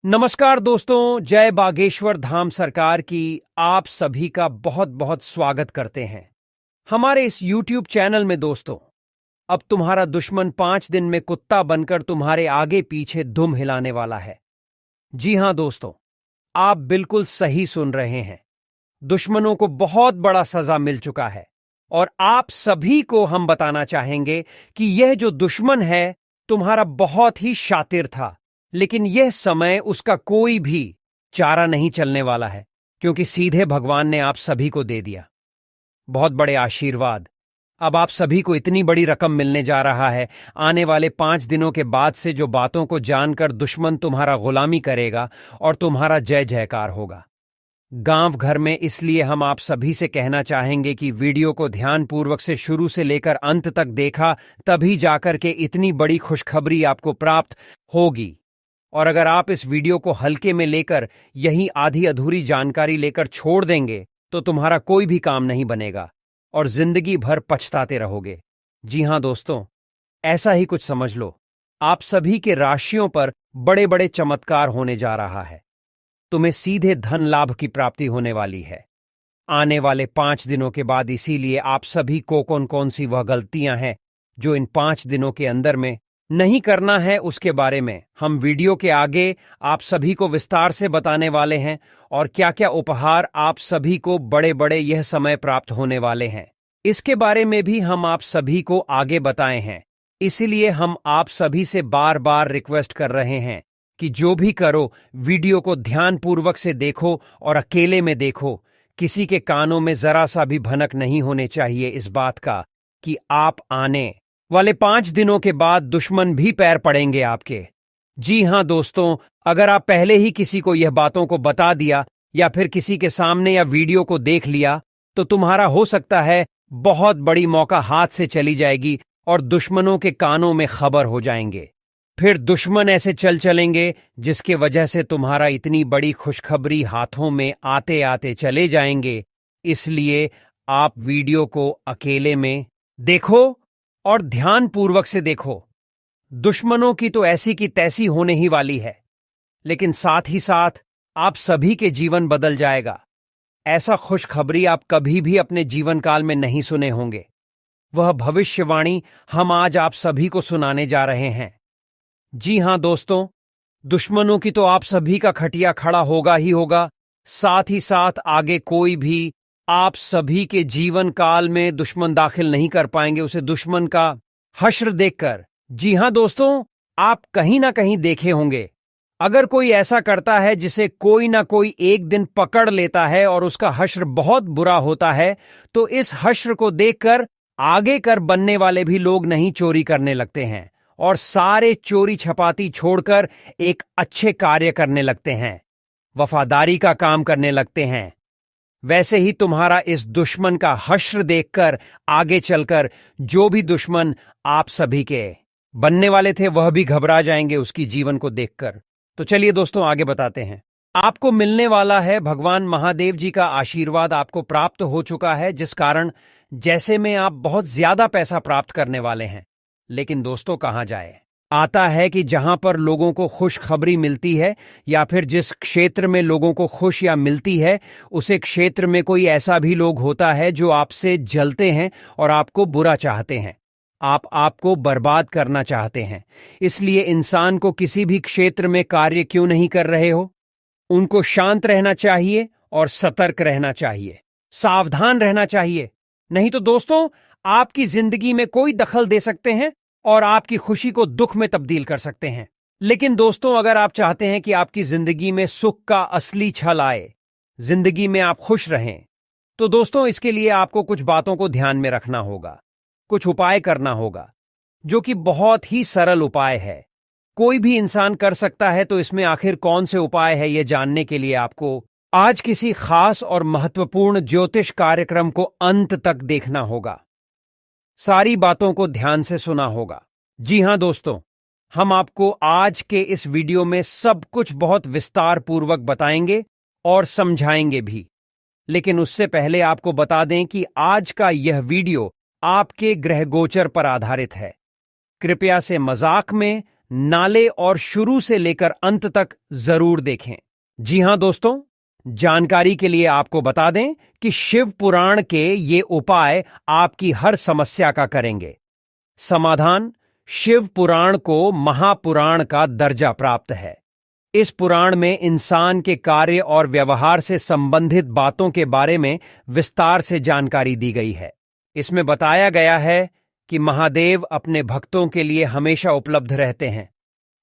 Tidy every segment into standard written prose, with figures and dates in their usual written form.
नमस्कार दोस्तों, जय बागेश्वर धाम सरकार की आप सभी का बहुत बहुत स्वागत करते हैं हमारे इस YouTube चैनल में। दोस्तों, अब तुम्हारा दुश्मन 5 दिन में कुत्ता बनकर तुम्हारे आगे पीछे दुम हिलाने वाला है। जी हां दोस्तों, आप बिल्कुल सही सुन रहे हैं। दुश्मनों को बहुत बड़ा सजा मिल चुका है और आप सभी को हम बताना चाहेंगे कि यह जो दुश्मन है तुम्हारा बहुत ही शातिर था, लेकिन यह समय उसका कोई भी चारा नहीं चलने वाला है, क्योंकि सीधे भगवान ने आप सभी को दे दिया बहुत बड़े आशीर्वाद। अब आप सभी को इतनी बड़ी रकम मिलने जा रहा है। आने वाले 5 दिनों के बाद से जो बातों को जानकर दुश्मन तुम्हारा गुलामी करेगा और तुम्हारा जय जयकार होगा गांव घर में। इसलिए हम आप सभी से कहना चाहेंगे कि वीडियो को ध्यानपूर्वक से शुरू से लेकर अंत तक देखा, तभी जाकर के इतनी बड़ी खुशखबरी आपको प्राप्त होगी। और अगर आप इस वीडियो को हल्के में लेकर यही आधी अधूरी जानकारी लेकर छोड़ देंगे तो तुम्हारा कोई भी काम नहीं बनेगा और जिंदगी भर पछताते रहोगे। जी हां दोस्तों, ऐसा ही कुछ समझ लो। आप सभी के राशियों पर बड़े बड़े चमत्कार होने जा रहा है। तुम्हें सीधे धन लाभ की प्राप्ति होने वाली है आने वाले 5 दिनों के बाद। इसीलिए आप सभी को कौन कौन सी वह गलतियां हैं जो इन 5 दिनों के अंदर में नहीं करना है, उसके बारे में हम वीडियो के आगे आप सभी को विस्तार से बताने वाले हैं। और क्या क्या उपहार आप सभी को बड़े बड़े यह समय प्राप्त होने वाले हैं, इसके बारे में भी हम आप सभी को आगे बताए हैं। इसलिए हम आप सभी से बार बार रिक्वेस्ट कर रहे हैं कि जो भी करो वीडियो को ध्यानपूर्वक से देखो और अकेले में देखो। किसी के कानों में जरा सा भी भनक नहीं होने चाहिए इस बात का कि आप आने वाले 5 दिनों के बाद दुश्मन भी पैर पड़ेंगे आपके। जी हां दोस्तों, अगर आप पहले ही किसी को यह बातों को बता दिया या फिर किसी के सामने या वीडियो को देख लिया तो तुम्हारा हो सकता है बहुत बड़ी मौका हाथ से चली जाएगी और दुश्मनों के कानों में खबर हो जाएंगे। फिर दुश्मन ऐसे चलेंगे जिसके वजह से तुम्हारा इतनी बड़ी खुशखबरी हाथों में आते आते चले जाएंगे। इसलिए आप वीडियो को अकेले में देखो और ध्यानपूर्वक से देखो। दुश्मनों की तो ऐसी की तैसी होने ही वाली है, लेकिन साथ ही साथ आप सभी के जीवन बदल जाएगा। ऐसा खुशखबरी आप कभी भी अपने जीवन काल में नहीं सुने होंगे। वह भविष्यवाणी हम आज आप सभी को सुनाने जा रहे हैं। जी हां दोस्तों, दुश्मनों की तो आप सभी का खटिया खड़ा होगा ही होगा, साथ ही साथ आगे कोई भी आप सभी के जीवन काल में दुश्मन दाखिल नहीं कर पाएंगे उसे दुश्मन का हश्र देखकर। जी हां दोस्तों, आप कहीं ना कहीं देखे होंगे, अगर कोई ऐसा करता है जिसे कोई ना कोई एक दिन पकड़ लेता है और उसका हश्र बहुत बुरा होता है, तो इस हश्र को देखकर आगे कर बनने वाले भी लोग नहीं चोरी करने लगते हैं और सारे चोरी छपाती छोड़कर एक अच्छे कार्य करने लगते हैं, वफादारी का काम करने लगते हैं। वैसे ही तुम्हारा इस दुश्मन का हश्र देखकर आगे चलकर जो भी दुश्मन आप सभी के बनने वाले थे वह भी घबरा जाएंगे उसकी जीवन को देखकर। तो चलिए दोस्तों, आगे बताते हैं। आपको मिलने वाला है भगवान महादेव जी का आशीर्वाद आपको प्राप्त हो चुका है, जिस कारण जैसे में आप बहुत ज्यादा पैसा प्राप्त करने वाले हैं। लेकिन दोस्तों, कहां जाए? आता है कि जहां पर लोगों को खुशखबरी मिलती है या फिर जिस क्षेत्र में लोगों को खुश या मिलती है, उसे क्षेत्र में कोई ऐसा भी लोग होता है जो आपसे जलते हैं और आपको बुरा चाहते हैं, आपको बर्बाद करना चाहते हैं। इसलिए इंसान को किसी भी क्षेत्र में कार्य क्यों नहीं कर रहे हो, उनको शांत रहना चाहिए और सतर्क रहना चाहिए, सावधान रहना चाहिए। नहीं तो दोस्तों, आपकी जिंदगी में कोई दखल दे सकते हैं और आपकी खुशी को दुख में तब्दील कर सकते हैं। लेकिन दोस्तों, अगर आप चाहते हैं कि आपकी जिंदगी में सुख का असली छल आए, जिंदगी में आप खुश रहें, तो दोस्तों इसके लिए आपको कुछ बातों को ध्यान में रखना होगा, कुछ उपाय करना होगा, जो कि बहुत ही सरल उपाय है, कोई भी इंसान कर सकता है। तो इसमें आखिर कौन से उपाय है, यह जानने के लिए आपको आज किसी खास और महत्वपूर्ण ज्योतिष कार्यक्रम को अंत तक देखना होगा, सारी बातों को ध्यान से सुना होगा। जी हां दोस्तों, हम आपको आज के इस वीडियो में सब कुछ बहुत विस्तार पूर्वक बताएंगे और समझाएंगे भी। लेकिन उससे पहले आपको बता दें कि आज का यह वीडियो आपके ग्रह गोचर पर आधारित है। कृपया से मजाक में नाले और शुरू से लेकर अंत तक जरूर देखें। जी हां दोस्तों, जानकारी के लिए आपको बता दें कि शिव पुराण के ये उपाय आपकी हर समस्या का करेंगे समाधान। शिव पुराण को महापुराण का दर्जा प्राप्त है। इस पुराण में इंसान के कार्य और व्यवहार से संबंधित बातों के बारे में विस्तार से जानकारी दी गई है। इसमें बताया गया है कि महादेव अपने भक्तों के लिए हमेशा उपलब्ध रहते हैं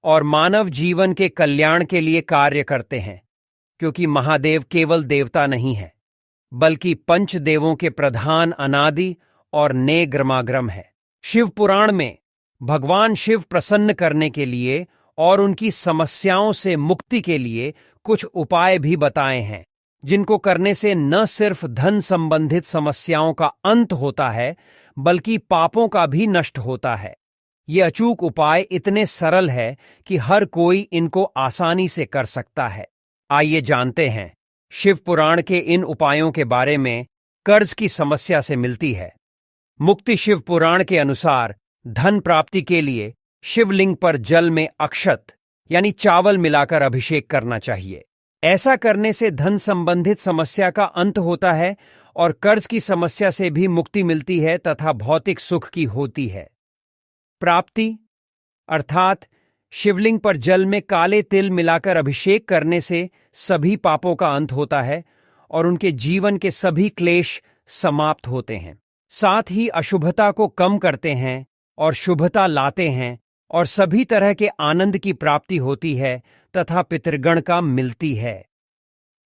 और मानव जीवन के कल्याण के लिए कार्य करते हैं, क्योंकि महादेव केवल देवता नहीं है बल्कि पंचदेवों के प्रधान अनादि और नेग्रमाग्रम है। शिव पुराण में भगवान शिव प्रसन्न करने के लिए और उनकी समस्याओं से मुक्ति के लिए कुछ उपाय भी बताए हैं, जिनको करने से न सिर्फ धन संबंधित समस्याओं का अंत होता है बल्कि पापों का भी नष्ट होता है। ये अचूक उपाय इतने सरल है कि हर कोई इनको आसानी से कर सकता है। आइए जानते हैं शिव पुराण के इन उपायों के बारे में। कर्ज की समस्या से मिलती है मुक्ति। शिव पुराण के अनुसार धन प्राप्ति के लिए शिवलिंग पर जल में अक्षत यानी चावल मिलाकर अभिषेक करना चाहिए। ऐसा करने से धन संबंधित समस्या का अंत होता है और कर्ज की समस्या से भी मुक्ति मिलती है तथा भौतिक सुख की होती है। प्राप्ति अर्थात शिवलिंग पर जल में काले तिल मिलाकर अभिषेक करने से सभी पापों का अंत होता है और उनके जीवन के सभी क्लेश समाप्त होते हैं। साथ ही अशुभता को कम करते हैं और शुभता लाते हैं और सभी तरह के आनंद की प्राप्ति होती है तथा पितृगण का मिलती है।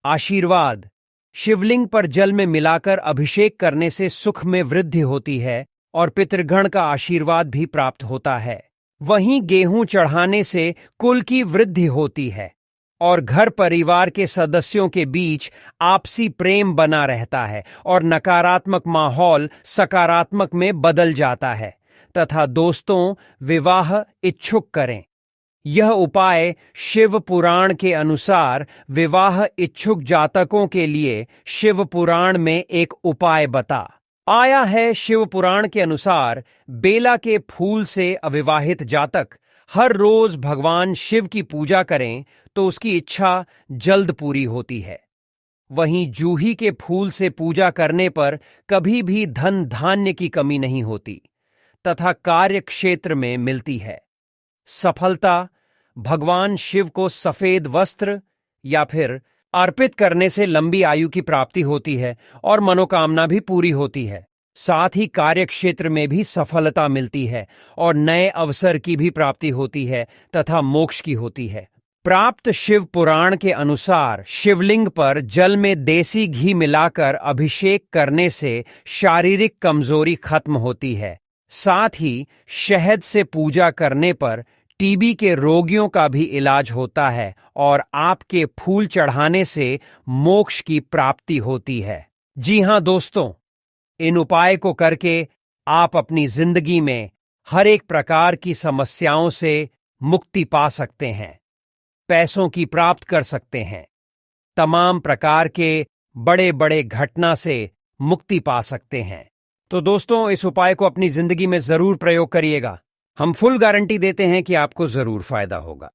आशीर्वाद शिवलिंग पर जल में मिलाकर अभिषेक करने से सुख में वृद्धि होती है और पितृगण का आशीर्वाद भी प्राप्त होता है। वहीं गेहूं चढ़ाने से कुल की वृद्धि होती है और घर परिवार के सदस्यों के बीच आपसी प्रेम बना रहता है और नकारात्मक माहौल सकारात्मक में बदल जाता है तथा दोस्तों विवाह इच्छुक करें। यह उपाय शिव पुराण के अनुसार विवाह इच्छुक जातकों के लिए शिव पुराण में एक उपाय बता आया है। शिव पुराण के अनुसार बेला के फूल से अविवाहित जातक हर रोज भगवान शिव की पूजा करें तो उसकी इच्छा जल्द पूरी होती है। वहीं जूही के फूल से पूजा करने पर कभी भी धन धान्य की कमी नहीं होती तथा कार्य क्षेत्र में मिलती है। सफलता भगवान शिव को सफेद वस्त्र या फिर अर्पित करने से लंबी आयु की प्राप्ति होती है और मनोकामना भी पूरी होती है। साथ ही कार्य क्षेत्र में भी सफलता मिलती है और नए अवसर की भी प्राप्ति होती है तथा मोक्ष की होती है। प्राप्त शिव पुराण के अनुसार शिवलिंग पर जल में देसी घी मिलाकर अभिषेक करने से शारीरिक कमजोरी खत्म होती है। साथ ही शहद से पूजा करने पर टीबी के रोगियों का भी इलाज होता है और आपके फूल चढ़ाने से मोक्ष की प्राप्ति होती है। जी हां दोस्तों, इन उपाय को करके आप अपनी जिंदगी में हर एक प्रकार की समस्याओं से मुक्ति पा सकते हैं, पैसों की प्राप्त कर सकते हैं, तमाम प्रकार के बड़े बड़े घटना से मुक्ति पा सकते हैं। तो दोस्तों, इस उपाय को अपनी जिंदगी में जरूर प्रयोग करिएगा। हम फुल गारंटी देते हैं कि आपको जरूर फायदा होगा।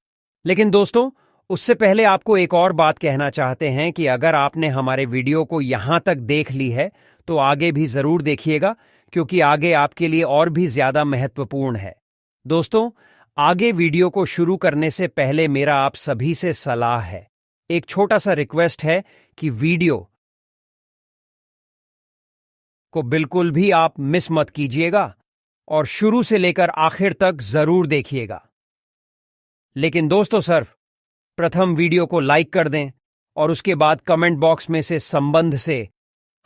लेकिन दोस्तों, उससे पहले आपको एक और बात कहना चाहते हैं कि अगर आपने हमारे वीडियो को यहां तक देख ली है तो आगे भी जरूर देखिएगा, क्योंकि आगे आपके लिए और भी ज्यादा महत्वपूर्ण है। दोस्तों, आगे वीडियो को शुरू करने से पहले मेरा आप सभी से सलाह है, एक छोटा सा रिक्वेस्ट है कि वीडियो को बिल्कुल भी आप मिस मत कीजिएगा और शुरू से लेकर आखिर तक जरूर देखिएगा। लेकिन दोस्तों, सिर्फ प्रथम वीडियो को लाइक कर दें और उसके बाद कमेंट बॉक्स में से संबंध से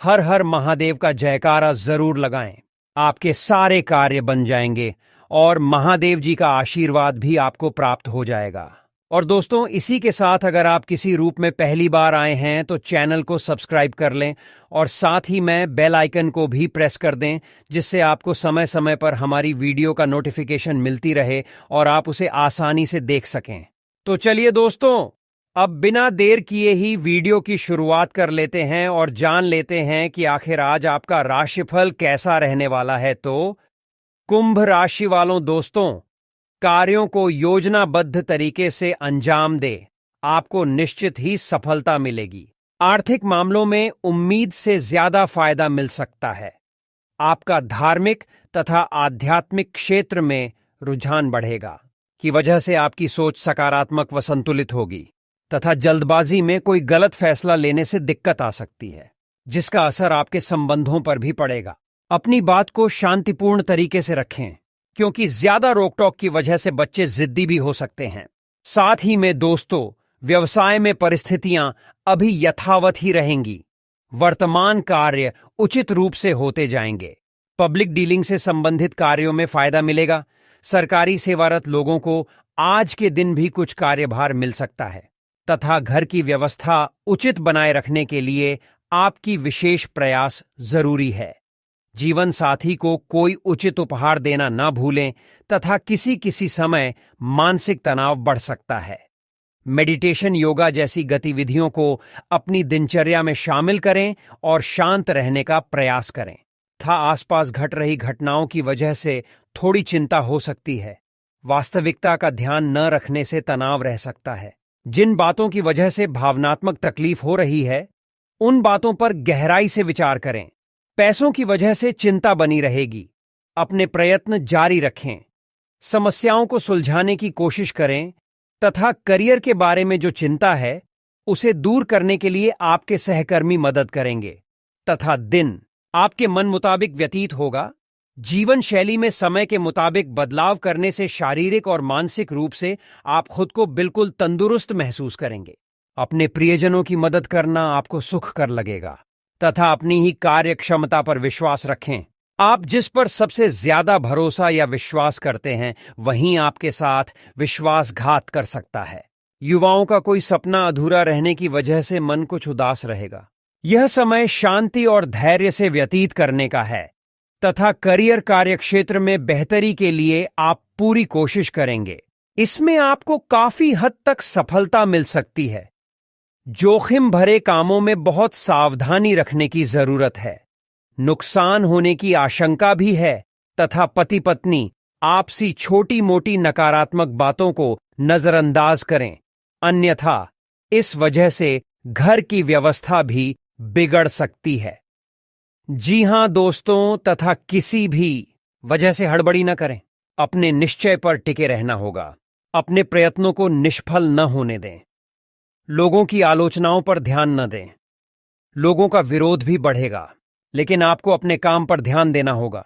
हर हर महादेव का जयकारा जरूर लगाएं। आपके सारे कार्य बन जाएंगे और महादेव जी का आशीर्वाद भी आपको प्राप्त हो जाएगा। और दोस्तों, इसी के साथ अगर आप किसी रूप में पहली बार आए हैं तो चैनल को सब्सक्राइब कर लें और साथ ही में बेल आइकन को भी प्रेस कर दें, जिससे आपको समय समय पर हमारी वीडियो का नोटिफिकेशन मिलती रहे और आप उसे आसानी से देख सकें। तो चलिए दोस्तों, अब बिना देर किए ही वीडियो की शुरुआत कर लेते हैं और जान लेते हैं कि आखिर आज आपका राशिफल कैसा रहने वाला है। तो कुंभ राशि वालों दोस्तों, कार्यों को योजनाबद्ध तरीके से अंजाम दे, आपको निश्चित ही सफलता मिलेगी। आर्थिक मामलों में उम्मीद से ज्यादा फायदा मिल सकता है। आपका धार्मिक तथा आध्यात्मिक क्षेत्र में रुझान बढ़ेगा की वजह से आपकी सोच सकारात्मक व संतुलित होगी तथा जल्दबाजी में कोई गलत फैसला लेने से दिक्कत आ सकती है, जिसका असर आपके संबंधों पर भी पड़ेगा। अपनी बात को शांतिपूर्ण तरीके से रखें, क्योंकि ज्यादा रोकटोक की वजह से बच्चे जिद्दी भी हो सकते हैं। साथ ही में दोस्तों, व्यवसाय में परिस्थितियां अभी यथावत ही रहेंगी। वर्तमान कार्य उचित रूप से होते जाएंगे। पब्लिक डीलिंग से संबंधित कार्यों में फायदा मिलेगा। सरकारी सेवारत लोगों को आज के दिन भी कुछ कार्यभार मिल सकता है तथा घर की व्यवस्था उचित बनाए रखने के लिए आपकी विशेष प्रयास जरूरी है। जीवन साथी को कोई उचित उपहार देना न भूलें तथा किसी समय मानसिक तनाव बढ़ सकता है। मेडिटेशन, योगा जैसी गतिविधियों को अपनी दिनचर्या में शामिल करें और शांत रहने का प्रयास करें। आसपास घट रही घटनाओं की वजह से थोड़ी चिंता हो सकती है। वास्तविकता का ध्यान न रखने से तनाव रह सकता है। जिन बातों की वजह से भावनात्मक तकलीफ हो रही है, उन बातों पर गहराई से विचार करें। पैसों की वजह से चिंता बनी रहेगी। अपने प्रयत्न जारी रखें। समस्याओं को सुलझाने की कोशिश करें तथा करियर के बारे में जो चिंता है, उसे दूर करने के लिए आपके सहकर्मी मदद करेंगे तथा दिन आपके मन मुताबिक व्यतीत होगा। जीवन शैली में समय के मुताबिक बदलाव करने से शारीरिक और मानसिक रूप से आप खुद को बिल्कुल तंदुरुस्त महसूस करेंगे। अपने प्रियजनों की मदद करना आपको सुख कर लगेगा तथा अपनी ही कार्य क्षमता पर विश्वास रखें। आप जिस पर सबसे ज्यादा भरोसा या विश्वास करते हैं, वहीं आपके साथ विश्वासघात कर सकता है। युवाओं का कोई सपना अधूरा रहने की वजह से मन कुछ उदास रहेगा। यह समय शांति और धैर्य से व्यतीत करने का है तथा करियर कार्यक्षेत्र में बेहतरी के लिए आप पूरी कोशिश करेंगे। इसमें आपको काफी हद तक सफलता मिल सकती है। जोखिम भरे कामों में बहुत सावधानी रखने की जरूरत है। नुकसान होने की आशंका भी है तथा पति पत्नी आपसी छोटी मोटी नकारात्मक बातों को नजरअंदाज करें, अन्यथा इस वजह से घर की व्यवस्था भी बिगड़ सकती है। जी हां दोस्तों, तथा किसी भी वजह से हड़बड़ी न करें। अपने निश्चय पर टिके रहना होगा। अपने प्रयत्नों को निष्फल न होने दें। लोगों की आलोचनाओं पर ध्यान न दें। लोगों का विरोध भी बढ़ेगा, लेकिन आपको अपने काम पर ध्यान देना होगा।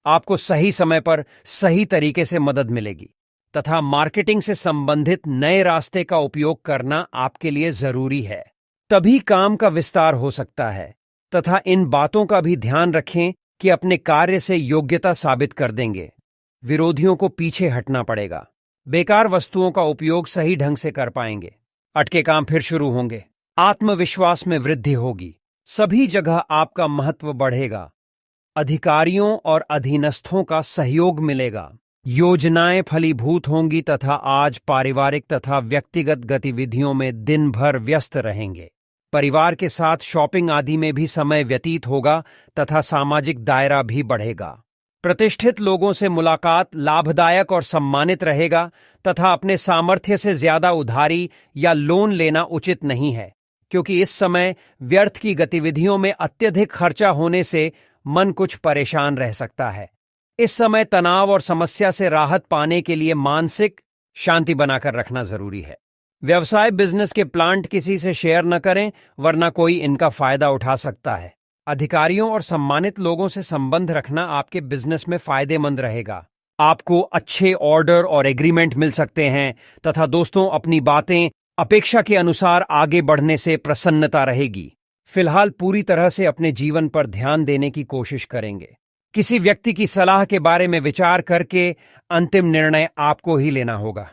आपको सही समय पर सही तरीके से मदद मिलेगी तथा मार्केटिंग से संबंधित नए रास्ते का उपयोग करना आपके लिए जरूरी है। तभी काम का विस्तार हो सकता है तथा इन बातों का भी ध्यान रखें कि अपने कार्य से योग्यता साबित कर देंगे। विरोधियों को पीछे हटना पड़ेगा। बेकार वस्तुओं का उपयोग सही ढंग से कर पाएंगे। अटके काम फिर शुरू होंगे। आत्मविश्वास में वृद्धि होगी। सभी जगह आपका महत्व बढ़ेगा। अधिकारियों और अधीनस्थों का सहयोग मिलेगा। योजनाएं फलीभूत होंगी तथा आज पारिवारिक तथा व्यक्तिगत गतिविधियों में दिन भर व्यस्त रहेंगे। परिवार के साथ शॉपिंग आदि में भी समय व्यतीत होगा तथा सामाजिक दायरा भी बढ़ेगा। प्रतिष्ठित लोगों से मुलाकात लाभदायक और सम्मानित रहेगा तथा अपने सामर्थ्य से ज्यादा उधारी या लोन लेना उचित नहीं है, क्योंकि इस समय व्यर्थ की गतिविधियों में अत्यधिक खर्चा होने से मन कुछ परेशान रह सकता है। इस समय तनाव और समस्या से राहत पाने के लिए मानसिक शांति बनाकर रखना जरूरी है। व्यवसाय बिजनेस के प्लांट किसी से शेयर न करें, वरना कोई इनका फायदा उठा सकता है। अधिकारियों और सम्मानित लोगों से संबंध रखना आपके बिजनेस में फायदेमंद रहेगा। आपको अच्छे ऑर्डर और एग्रीमेंट मिल सकते हैं तथा दोस्तों, अपनी बातें अपेक्षा के अनुसार आगे बढ़ने से प्रसन्नता रहेगी। फिलहाल पूरी तरह से अपने जीवन पर ध्यान देने की कोशिश करेंगे। किसी व्यक्ति की सलाह के बारे में विचार करके अंतिम निर्णय आपको ही लेना होगा।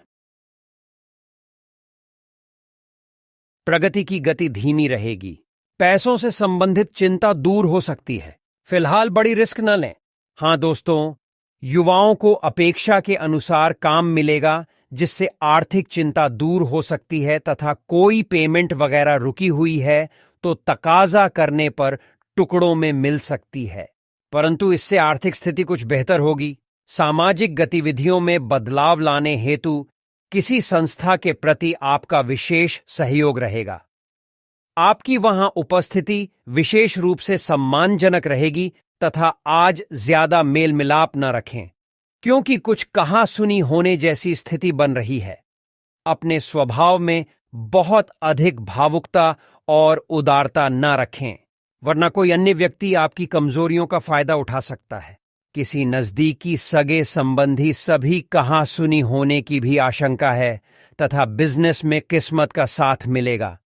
प्रगति की गति धीमी रहेगी। पैसों से संबंधित चिंता दूर हो सकती है। फिलहाल बड़ी रिस्क न लें। हां दोस्तों, युवाओं को अपेक्षा के अनुसार काम मिलेगा, जिससे आर्थिक चिंता दूर हो सकती है तथा कोई पेमेंट वगैरह रुकी हुई है तो तकाजा करने पर टुकड़ों में मिल सकती है, परंतु इससे आर्थिक स्थिति कुछ बेहतर होगी। सामाजिक गतिविधियों में बदलाव लाने हेतु किसी संस्था के प्रति आपका विशेष सहयोग रहेगा। आपकी वहां उपस्थिति विशेष रूप से सम्मानजनक रहेगी तथा आज ज्यादा मेल मिलाप न रखें, क्योंकि कुछ कहा सुनी होने जैसी स्थिति बन रही है। अपने स्वभाव में बहुत अधिक भावुकता और उदारता न रखें, वरना कोई अन्य व्यक्ति आपकी कमजोरियों का फायदा उठा सकता है। किसी नजदीकी सगे संबंधी सभी कहा सुनी होने की भी आशंका है तथा बिजनेस में किस्मत का साथ मिलेगा।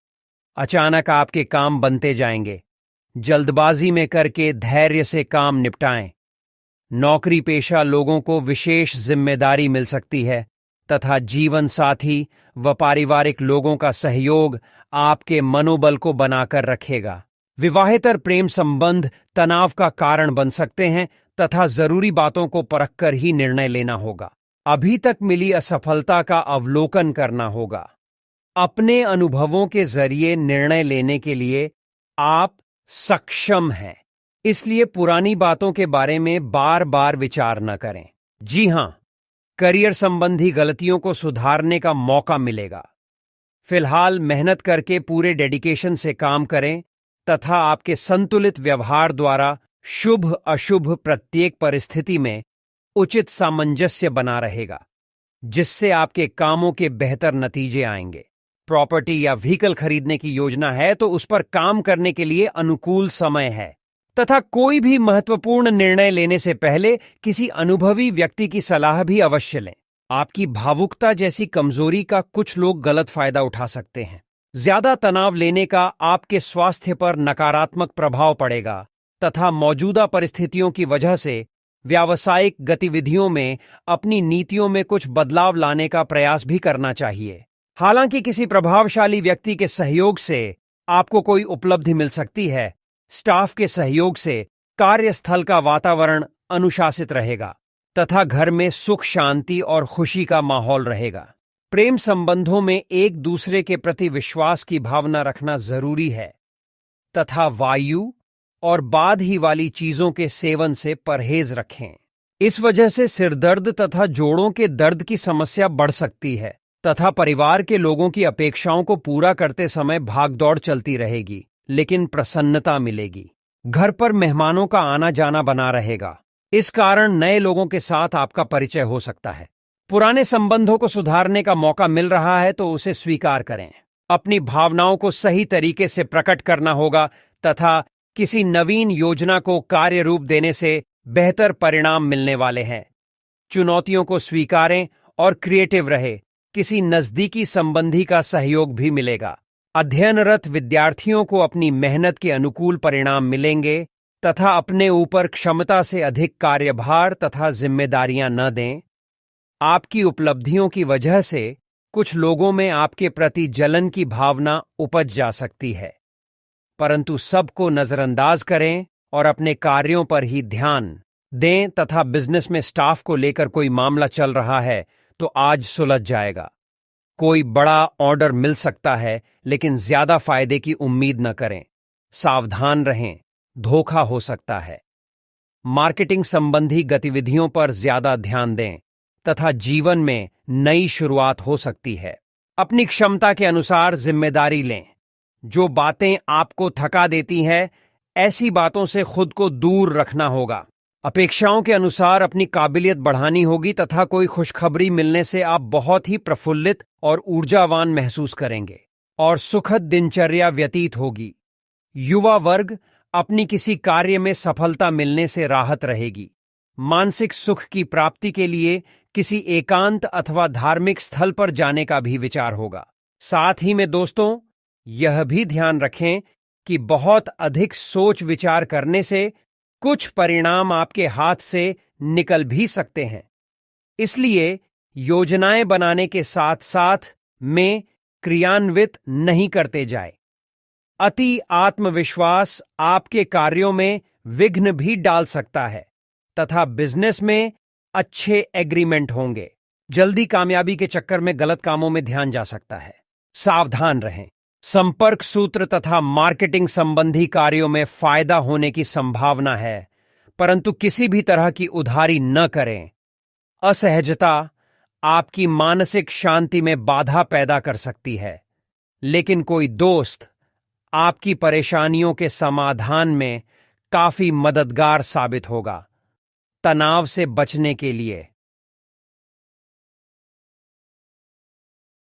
अचानक आपके काम बनते जाएंगे। जल्दबाजी में करके धैर्य से काम निपटाएं। नौकरी पेशा लोगों को विशेष जिम्मेदारी मिल सकती है तथा जीवन साथी व पारिवारिक लोगों का सहयोग आपके मनोबल को बनाकर रखेगा। विवाहेतर प्रेम संबंध तनाव का कारण बन सकते हैं तथा जरूरी बातों को परखकर ही निर्णय लेना होगा। अभी तक मिली असफलता का अवलोकन करना होगा। अपने अनुभवों के जरिए निर्णय लेने के लिए आप सक्षम हैं, इसलिए पुरानी बातों के बारे में बार बार विचार न करें। जी हां, करियर संबंधी गलतियों को सुधारने का मौका मिलेगा। फिलहाल मेहनत करके पूरे डेडिकेशन से काम करें तथा आपके संतुलित व्यवहार द्वारा शुभ अशुभ प्रत्येक परिस्थिति में उचित सामंजस्य बना रहेगा, जिससे आपके कामों के बेहतर नतीजे आएंगे। प्रॉपर्टी या व्हीकल खरीदने की योजना है तो उस पर काम करने के लिए अनुकूल समय है तथा कोई भी महत्वपूर्ण निर्णय लेने से पहले किसी अनुभवी व्यक्ति की सलाह भी अवश्य लें। आपकी भावुकता जैसी कमजोरी का कुछ लोग गलत फायदा उठा सकते हैं। ज्यादा तनाव लेने का आपके स्वास्थ्य पर नकारात्मक प्रभाव पड़ेगा तथा मौजूदा परिस्थितियों की वजह से व्यावसायिक गतिविधियों में अपनी नीतियों में कुछ बदलाव लाने का प्रयास भी करना चाहिए। हालांकि किसी प्रभावशाली व्यक्ति के सहयोग से आपको कोई उपलब्धि मिल सकती है। स्टाफ के सहयोग से कार्यस्थल का वातावरण अनुशासित रहेगा तथा घर में सुख शांति और खुशी का माहौल रहेगा। प्रेम संबंधों में एक दूसरे के प्रति विश्वास की भावना रखना जरूरी है तथा वायु और बाध ही वाली चीजों के सेवन से परहेज रखें। इस वजह से सिरदर्द तथा जोड़ों के दर्द की समस्या बढ़ सकती है तथा परिवार के लोगों की अपेक्षाओं को पूरा करते समय भागदौड़ चलती रहेगी, लेकिन प्रसन्नता मिलेगी। घर पर मेहमानों का आना जाना बना रहेगा। इस कारण नए लोगों के साथ आपका परिचय हो सकता है। पुराने संबंधों को सुधारने का मौका मिल रहा है तो उसे स्वीकार करें। अपनी भावनाओं को सही तरीके से प्रकट करना होगा तथा किसी नवीन योजना को कार्य रूप देने से बेहतर परिणाम मिलने वाले हैं। चुनौतियों को स्वीकारें और क्रिएटिव रहे। किसी नजदीकी संबंधी का सहयोग भी मिलेगा। अध्ययनरत विद्यार्थियों को अपनी मेहनत के अनुकूल परिणाम मिलेंगे तथा अपने ऊपर क्षमता से अधिक कार्यभार तथा जिम्मेदारियां न दें। आपकी उपलब्धियों की वजह से कुछ लोगों में आपके प्रति जलन की भावना उपज जा सकती है, परंतु सबको नजरअंदाज करें और अपने कार्यों पर ही ध्यान दें तथा बिजनेस में स्टाफ को लेकर कोई मामला चल रहा है तो आज सुलझ जाएगा। कोई बड़ा ऑर्डर मिल सकता है, लेकिन ज्यादा फायदे की उम्मीद न करें। सावधान रहें, धोखा हो सकता है। मार्केटिंग संबंधी गतिविधियों पर ज्यादा ध्यान दें तथा जीवन में नई शुरुआत हो सकती है। अपनी क्षमता के अनुसार जिम्मेदारी लें। जो बातें आपको थका देती हैं, ऐसी बातों से खुद को दूर रखना होगा। अपेक्षाओं के अनुसार अपनी काबिलियत बढ़ानी होगी तथा कोई खुशखबरी मिलने से आप बहुत ही प्रफुल्लित और ऊर्जावान महसूस करेंगे और सुखद दिनचर्या व्यतीत होगी। युवा वर्ग अपनी किसी कार्य में सफलता मिलने से राहत रहेगी। मानसिक सुख की प्राप्ति के लिए किसी एकांत अथवा धार्मिक स्थल पर जाने का भी विचार होगा। साथ ही में दोस्तों, यह भी ध्यान रखें कि बहुत अधिक सोच विचार करने से कुछ परिणाम आपके हाथ से निकल भी सकते हैं। इसलिए योजनाएं बनाने के साथ साथ में क्रियान्वित नहीं करते जाए। अति आत्मविश्वास आपके कार्यों में विघ्न भी डाल सकता है तथा बिजनेस में अच्छे एग्रीमेंट होंगे। जल्दी कामयाबी के चक्कर में गलत कामों में ध्यान जा सकता है। सावधान रहें। संपर्क सूत्र तथा मार्केटिंग संबंधी कार्यों में फायदा होने की संभावना है, परंतु किसी भी तरह की उधारी न करें असहजता आपकी मानसिक शांति में बाधा पैदा कर सकती है, लेकिन कोई दोस्त आपकी परेशानियों के समाधान में काफी मददगार साबित होगा। तनाव से बचने के लिए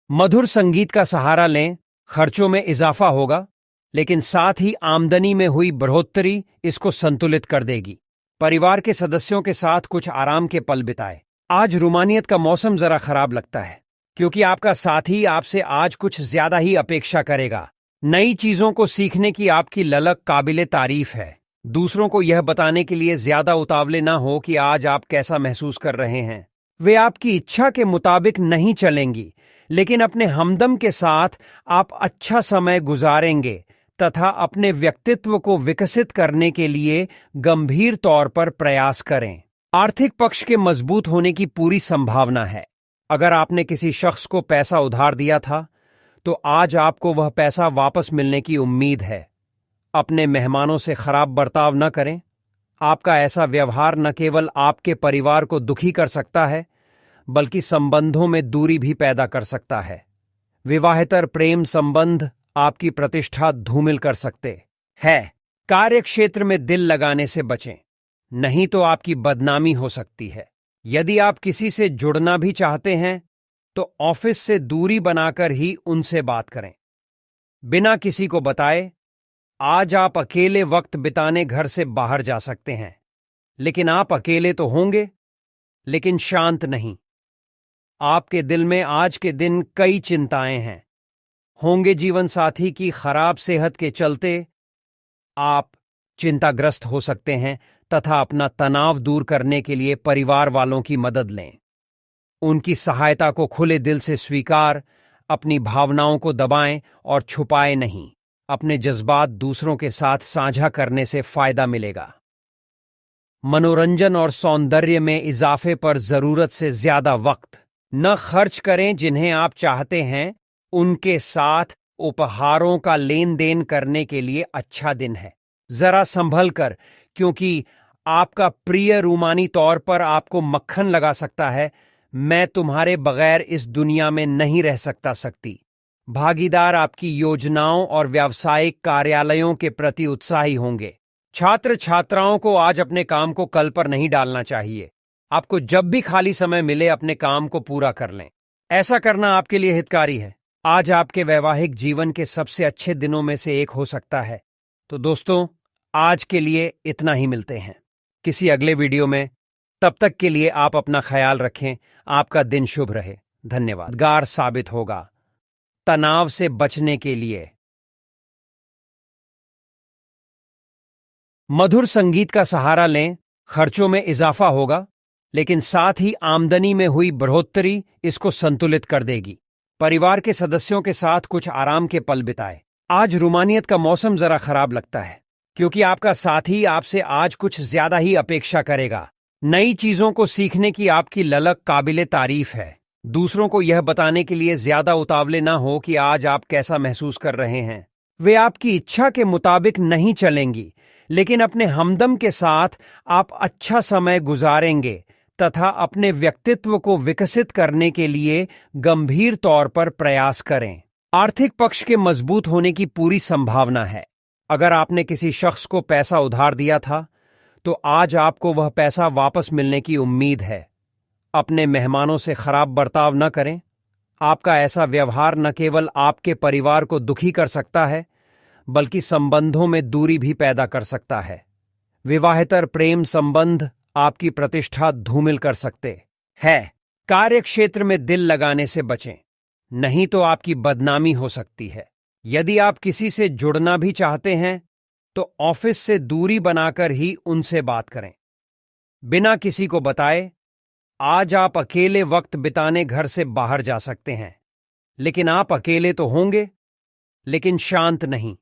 मधुर संगीत का सहारा लें। खर्चों में इजाफा होगा, लेकिन साथ ही आमदनी में हुई बढ़ोतरी इसको संतुलित कर देगी। परिवार के सदस्यों के साथ कुछ आराम के पल बिताएं। आज रूमानियत का मौसम जरा खराब लगता है, क्योंकि आपका साथी आपसे आज कुछ ज्यादा ही अपेक्षा करेगा। नई चीजों को सीखने की आपकी ललक काबिले तारीफ है। दूसरों को यह बताने के लिए ज्यादा उतावले ना हो कि आज आप कैसा महसूस कर रहे हैं। वे आपकी इच्छा के मुताबिक नहीं चलेंगी, लेकिन अपने हमदम के साथ आप अच्छा समय गुजारेंगे तथा अपने व्यक्तित्व को विकसित करने के लिए गंभीर तौर पर प्रयास करें। आर्थिक पक्ष के मजबूत होने की पूरी संभावना है। अगर आपने किसी शख्स को पैसा उधार दिया था, तो आज आपको वह पैसा वापस मिलने की उम्मीद है। अपने मेहमानों से खराब बर्ताव न करें। आपका ऐसा व्यवहार न केवल आपके परिवार को दुखी कर सकता है, बल्कि संबंधों में दूरी भी पैदा कर सकता है। विवाहेतर प्रेम संबंध आपकी प्रतिष्ठा धूमिल कर सकते हैं। कार्य क्षेत्र में दिल लगाने से बचें, नहीं तो आपकी बदनामी हो सकती है। यदि आप किसी से जुड़ना भी चाहते हैं, तो ऑफिस से दूरी बनाकर ही उनसे बात करें। बिना किसी को बताए आज आप अकेले वक्त बिताने घर से बाहर जा सकते हैं, लेकिन आप अकेले तो होंगे, लेकिन शांत नहीं। आपके दिल में आज के दिन कई चिंताएं हैं। होंगे जीवन साथी की खराब सेहत के चलते आप चिंताग्रस्त हो सकते हैं तथा अपना तनाव दूर करने के लिए परिवार वालों की मदद लें। उनकी सहायता को खुले दिल से स्वीकार, अपनी भावनाओं को दबाएं और छुपाएं नहीं। अपने जज्बात दूसरों के साथ साझा करने से फायदा मिलेगा। मनोरंजन और सौंदर्य में इजाफे पर जरूरत से ज्यादा वक्त न खर्च करें। जिन्हें आप चाहते हैं उनके साथ उपहारों का लेन देन करने के लिए अच्छा दिन है। जरा संभल कर, क्योंकि आपका प्रिय रूमानी तौर पर आपको मक्खन लगा सकता है। मैं तुम्हारे बगैर इस दुनिया में नहीं रह सकती। भागीदार आपकी योजनाओं और व्यावसायिक कार्यालयों के प्रति उत्साही होंगे। छात्र छात्राओं को आज अपने काम को कल पर नहीं डालना चाहिए। आपको जब भी खाली समय मिले अपने काम को पूरा कर लें। ऐसा करना आपके लिए हितकारी है। आज आपके वैवाहिक जीवन के सबसे अच्छे दिनों में से एक हो सकता है। तो दोस्तों, आज के लिए इतना ही। मिलते हैं किसी अगले वीडियो में। तब तक के लिए आप अपना ख्याल रखें। आपका दिन शुभ रहे। धन्यवाद। मददगार साबित होगा। तनाव से बचने के लिए मधुर संगीत का सहारा लें। खर्चों में इजाफा होगा, लेकिन साथ ही आमदनी में हुई बढ़ोतरी इसको संतुलित कर देगी। परिवार के सदस्यों के साथ कुछ आराम के पल बिताएं। आज रूमानियत का मौसम जरा खराब लगता है, क्योंकि आपका साथी आपसे आज कुछ ज्यादा ही अपेक्षा करेगा। नई चीजों को सीखने की आपकी ललक काबिले तारीफ है। दूसरों को यह बताने के लिए ज्यादा उतावले ना हो कि आज आप कैसा महसूस कर रहे हैं। वे आपकी इच्छा के मुताबिक नहीं चलेंगी, लेकिन अपने हमदम के साथ आप अच्छा समय गुजारेंगे तथा अपने व्यक्तित्व को विकसित करने के लिए गंभीर तौर पर प्रयास करें। आर्थिक पक्ष के मजबूत होने की पूरी संभावना है। अगर आपने किसी शख्स को पैसा उधार दिया था, तो आज आपको वह पैसा वापस मिलने की उम्मीद है। अपने मेहमानों से खराब बर्ताव न करें। आपका ऐसा व्यवहार न केवल आपके परिवार को दुखी कर सकता है, बल्कि संबंधों में दूरी भी पैदा कर सकता है। विवाहेतर प्रेम संबंध आपकी प्रतिष्ठा धूमिल कर सकते हैं। कार्य क्षेत्र में दिल लगाने से बचें, नहीं तो आपकी बदनामी हो सकती है। यदि आप किसी से जुड़ना भी चाहते हैं, तो ऑफिस से दूरी बनाकर ही उनसे बात करें। बिना किसी को बताए आज आप अकेले वक्त बिताने घर से बाहर जा सकते हैं, लेकिन आप अकेले तो होंगे, लेकिन शांत नहीं।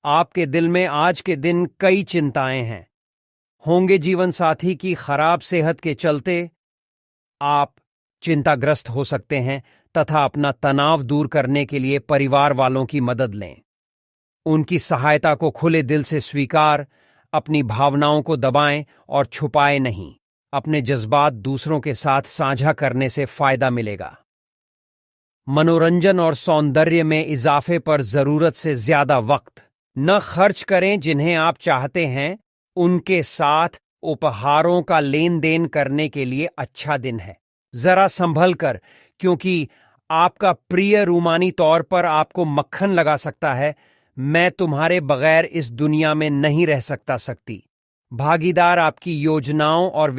आपके दिल में आज के दिन कई चिंताएं हैं। होंगे जीवन साथी की खराब सेहत के चलते आप चिंताग्रस्त हो सकते हैं तथा अपना तनाव दूर करने के लिए परिवार वालों की मदद लें। उनकी सहायता को खुले दिल से स्वीकार, अपनी भावनाओं को दबाएं और छुपाएं नहीं। अपने जज्बात दूसरों के साथ साझा करने से फायदा मिलेगा। मनोरंजन और सौंदर्य में इजाफे पर जरूरत से ज्यादा वक्त न खर्च करें। जिन्हें आप चाहते हैं उनके साथ उपहारों का लेन देन करने के लिए अच्छा दिन है। जरा संभल कर, क्योंकि आपका प्रिय रूमानी तौर पर आपको मक्खन लगा सकता है। मैं तुम्हारे बगैर इस दुनिया में नहीं रह सकती। भागीदार आपकी योजनाओं और